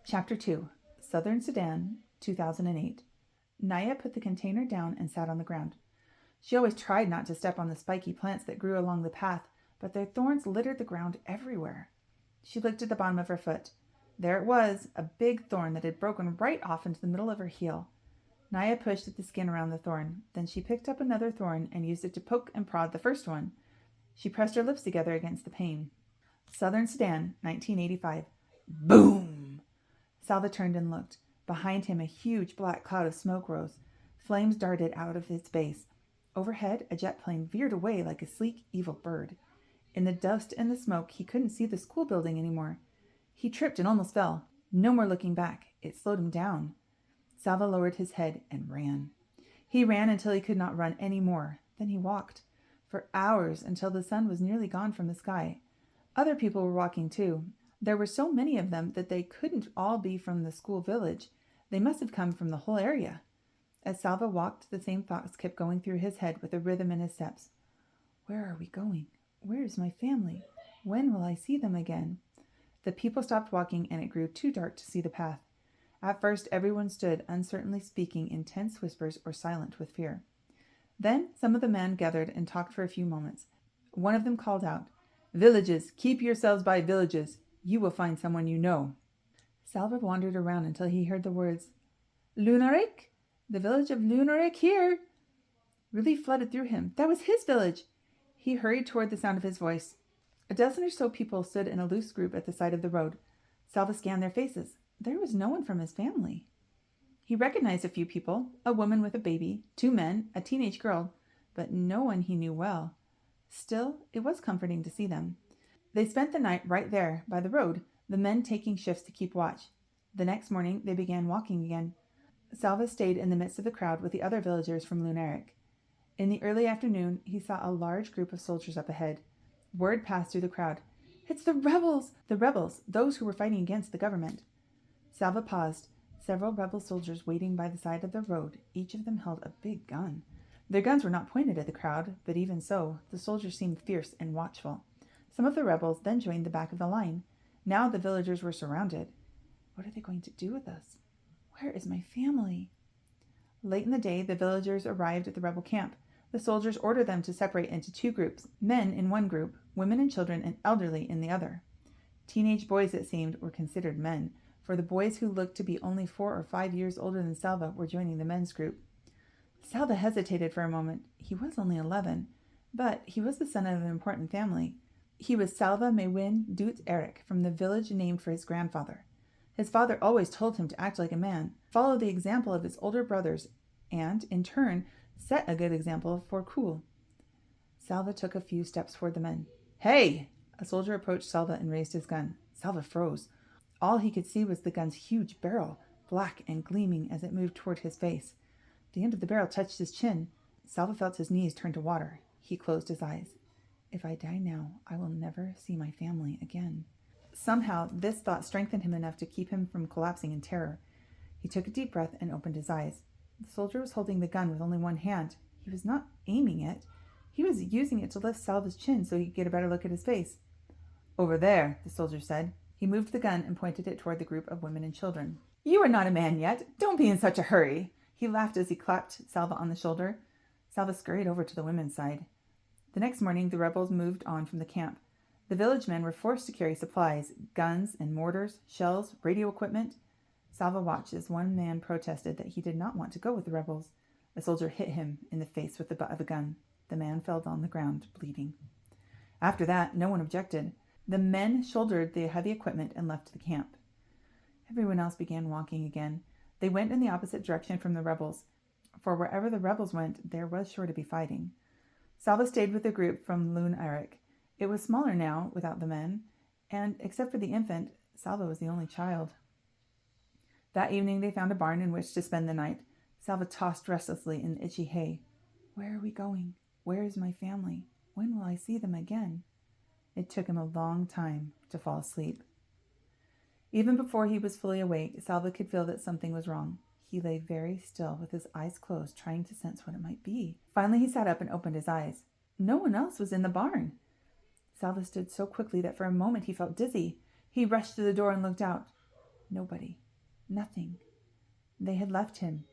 Chapter 2, Southern Sudan, 2008. Naya put the container down and sat on the ground. She always tried not to step on the spiky plants that grew along the path, but their thorns littered the ground everywhere. She looked at the bottom of her foot. There it was, a big thorn that had broken right off into the middle of her heel. Naya pushed at the skin around the thorn. Then she picked up another thorn and used it to poke and prod the first one. She pressed her lips together against the pain. Southern Sudan, 1985. Boom! Salva turned and looked. Behind him, a huge black cloud of smoke rose. Flames darted out of its base. Overhead, a jet plane veered away like a sleek, evil bird. In the dust and the smoke, he couldn't see the school building anymore. He tripped and almost fell. No more looking back. It slowed him down. Salva lowered his head and ran. He ran until he could not run any more. Then he walked. For hours, until the sun was nearly gone from the sky. Other people were walking too. There were so many of them that they couldn't all be from the school village. They must have come from the whole area. As Salva walked, the same thoughts kept going through his head with a rhythm in his steps. Where are we going? Where is my family? When will I see them again? The people stopped walking, and it grew too dark to see the path. At first, everyone stood, uncertainly speaking in tense whispers or silent with fear. Then some of the men gathered and talked for a few moments. One of them called out, "Villages, keep yourselves by villages. You will find someone you know." Salva wandered around until he heard the words, "Lunarik? The village of Lunarik here." Relief flooded through him. That was his village. He hurried toward the sound of his voice. A dozen or so people stood in a loose group at the side of the road. Salva scanned their faces. There was no one from his family. He recognized a few people, a woman with a baby, 2 men, a teenage girl, but no one he knew well. Still, it was comforting to see them. They spent the night right there, by the road, the men taking shifts to keep watch. The next morning, they began walking again. Salva stayed in the midst of the crowd with the other villagers from Lunarik. In the early afternoon, he saw a large group of soldiers up ahead. Word passed through the crowd. "It's the rebels!" The rebels, those who were fighting against the government. Salva paused. Several rebel soldiers waiting by the side of the road. Each of them held a big gun. Their guns were not pointed at the crowd, but even so, the soldiers seemed fierce and watchful. Some of the rebels then joined the back of the line. Now the villagers were surrounded. What are they going to do with us? Where is my family? Late in the day, the villagers arrived at the rebel camp. The soldiers ordered them to separate into 2 groups, men in one group, women and children and elderly in the other. Teenage boys, it seemed, were considered men, for the boys who looked to be only 4 or 5 years older than Salva were joining the men's group. Salva hesitated for a moment. He was only 11, but he was the son of an important family. He was Salva Mewin Dut Eric, from the village named for his grandfather. His father always told him to act like a man, follow the example of his older brothers, and, in turn, set a good example for Kul. Salva took a few steps toward the men. "Hey!" A soldier approached Salva and raised his gun. Salva froze. All he could see was the gun's huge barrel, black and gleaming as it moved toward his face. The end of the barrel touched his chin. Salva felt his knees turn to water. He closed his eyes. If I die now, I will never see my family again. Somehow, this thought strengthened him enough to keep him from collapsing in terror. He took a deep breath and opened his eyes. The soldier was holding the gun with only one hand. He was not aiming it. He was using it to lift Salva's chin so he could get a better look at his face. "Over there," the soldier said. He moved the gun and pointed it toward the group of women and children. "You are not a man yet. Don't be in such a hurry." He laughed as he clapped Salva on the shoulder. Salva scurried over to the women's side. The next morning, the rebels moved on from the camp. The village men were forced to carry supplies, guns and mortars, shells, radio equipment. Salva watched as one man protested that he did not want to go with the rebels. A soldier hit him in the face with the butt of a gun. The man fell on the ground, bleeding. After that, no one objected. The men shouldered the heavy equipment and left the camp. Everyone else began walking again. They went in the opposite direction from the rebels, for wherever the rebels went, there was sure to be fighting. Salva stayed with the group from Lun Eric. It was smaller now, without the men, and, except for the infant, Salva was the only child. That evening they found a barn in which to spend the night. Salva tossed restlessly in the itchy hay. Where are we going? Where is my family? When will I see them again? It took him a long time to fall asleep. Even before he was fully awake, Salva could feel that something was wrong. He lay very still with his eyes closed, trying to sense what it might be. Finally he sat up and opened his eyes. No one else was in the barn. Salva stood so quickly that for a moment he felt dizzy. He rushed to the door and looked out. Nobody. Nothing. They had left him.